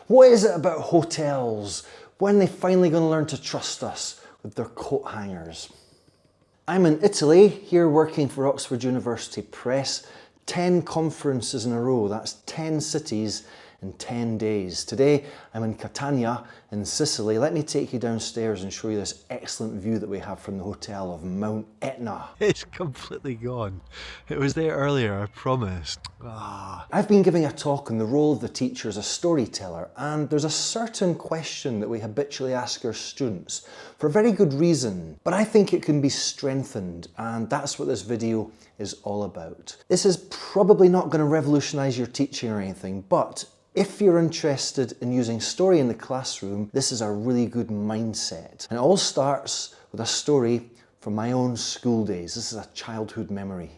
What is it about hotels? When are they finally going to learn to trust us with their coat hangers? I'm in Italy, here working for Oxford University Press. 10 conferences in a row, that's 10 cities in 10 days. Today I'm in Catania in Sicily. Let me take you downstairs and show you this excellent view that we have from the hotel of Mount Etna. It's completely gone. It was there earlier, I promise. I've been giving a talk on the role of the teacher as a storyteller, and there's a certain question that we habitually ask our students for a very good reason, but I think it can be strengthened, and that's what this video is all about. This is probably not going to revolutionize your teaching or anything, but if you're interested in using story in the classroom, this is a really good mindset. And it all starts with a story from my own school days. This is a childhood memory.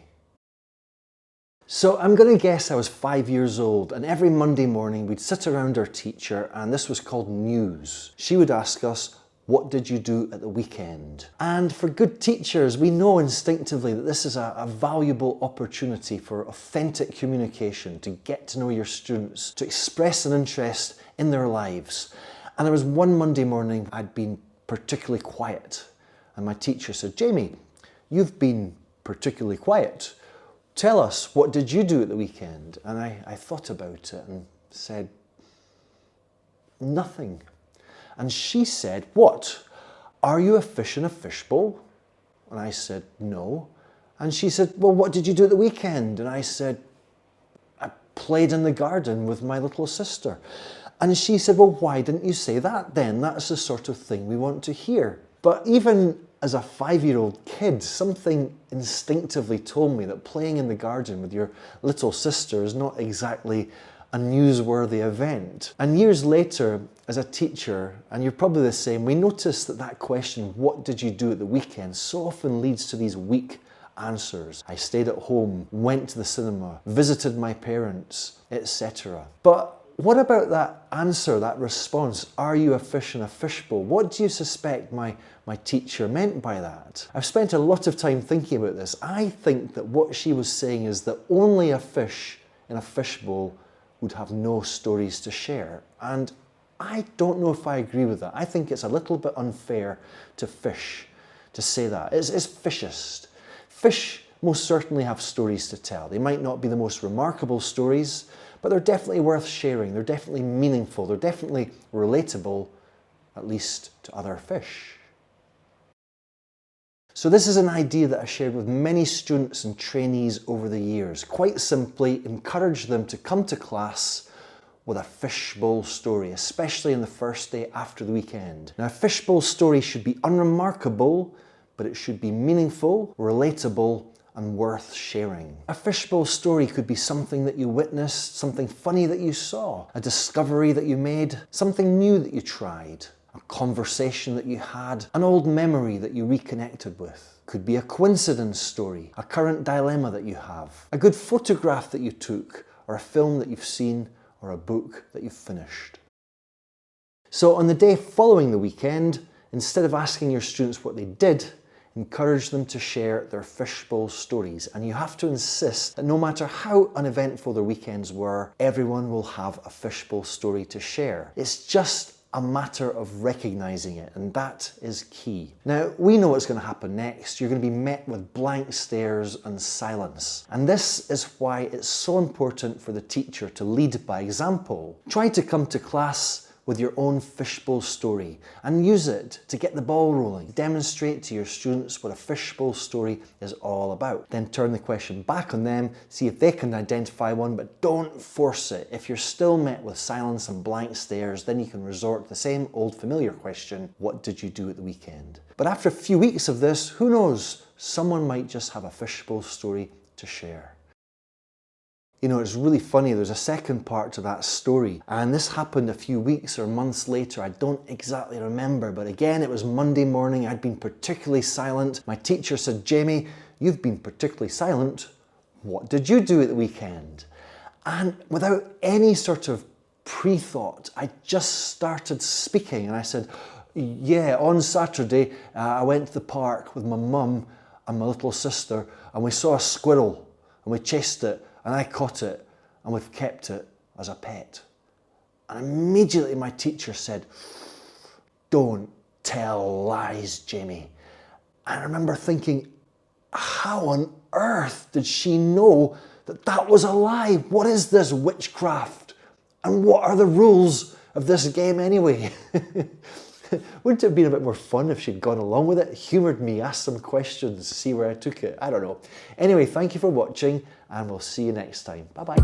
So I'm going to guess I was 5 years old, and every Monday morning we'd sit around our teacher, and this was called news. She would ask us, what did you do at the weekend? And for good teachers, we know instinctively that this is a valuable opportunity for authentic communication, to get to know your students, to express an interest in their lives. And there was one Monday morning I'd been particularly quiet, and my teacher said, Jamie, you've been particularly quiet. Tell us, what did you do at the weekend? And I thought about it and said, nothing. And she said, what? Are you a fish in a fishbowl? And I said, no. And she said, well, what did you do at the weekend? And I said, I played in the garden with my little sister. And she said, well, why didn't you say that then? That's the sort of thing we want to hear. But even as a 5-year-old kid, something instinctively told me that playing in the garden with your little sister is not exactly a newsworthy event. And years later, as a teacher, and you're probably the same, we notice that that question, what did you do at the weekend, so often leads to these weak answers. I stayed at home, went to the cinema, visited my parents, etc. But what about that answer, that response, are you a fish in a fishbowl? What do you suspect my teacher meant by that? I've spent a lot of time thinking about this. I think that what she was saying is that only a fish in a fishbowl would have no stories to share. And I don't know if I agree with that. I think it's a little bit unfair to fish to say that. It's fishist. Fish most certainly have stories to tell. They might not be the most remarkable stories, but they're definitely worth sharing. They're definitely meaningful. They're definitely relatable, at least to other fish. So this is an idea that I shared with many students and trainees over the years. Quite simply, encourage them to come to class with a fishbowl story, especially in the first day after the weekend. Now, a fishbowl story should be unremarkable, but it should be meaningful, relatable, and worth sharing. A fishbowl story could be something that you witnessed, something funny that you saw, a discovery that you made, something new that you tried, a conversation that you had, an old memory that you reconnected with. Could be a coincidence story, a current dilemma that you have, a good photograph that you took, or a film that you've seen, or a book that you've finished. So on the day following the weekend, instead of asking your students what they did, encourage them to share their fishbowl stories. And you have to insist that no matter how uneventful their weekends were, everyone will have a fishbowl story to share. It's just a matter of recognizing it, and that is key. Now, we know what's going to happen next. You're going to be met with blank stares and silence. And this is why it's so important for the teacher to lead by example. Try to come to class with your own fishbowl story and use it to get the ball rolling. Demonstrate to your students what a fishbowl story is all about. Then turn the question back on them, see if they can identify one, but don't force it. If you're still met with silence and blank stares, then you can resort to the same old familiar question, what did you do at the weekend? But after a few weeks of this, who knows, someone might just have a fishbowl story to share. You know, it's really funny, there's a second part to that story, and this happened a few weeks or months later. I don't exactly remember, but again, it was Monday morning. I'd been particularly silent. My teacher said, Jamie, you've been particularly silent. What did you do at the weekend? And without any sort of pre-thought, I just started speaking, and I said, yeah, on Saturday, I went to the park with my mum and my little sister, and we saw a squirrel, and we chased it, and I caught it, and we've kept it as a pet. And then my teacher said, Jamie, you've been particularly silent. What did you do at the weekend? And I said, yeah, on Saturday, I went to the park with my mum and my little sister, and we saw a squirrel, and we chased it, and I caught it, and we've kept it And immediately my teacher said, "Don't tell lies, Jamie." And I remember thinking, how on earth did she know that that was a lie? What is this witchcraft? And what are the rules of this game anyway? Wouldn't it have been a bit more fun if she'd gone along with it, humoured me, asked some questions, see where I took it? I don't know. Anyway, thank you for watching, and we'll see you next time. Bye-bye.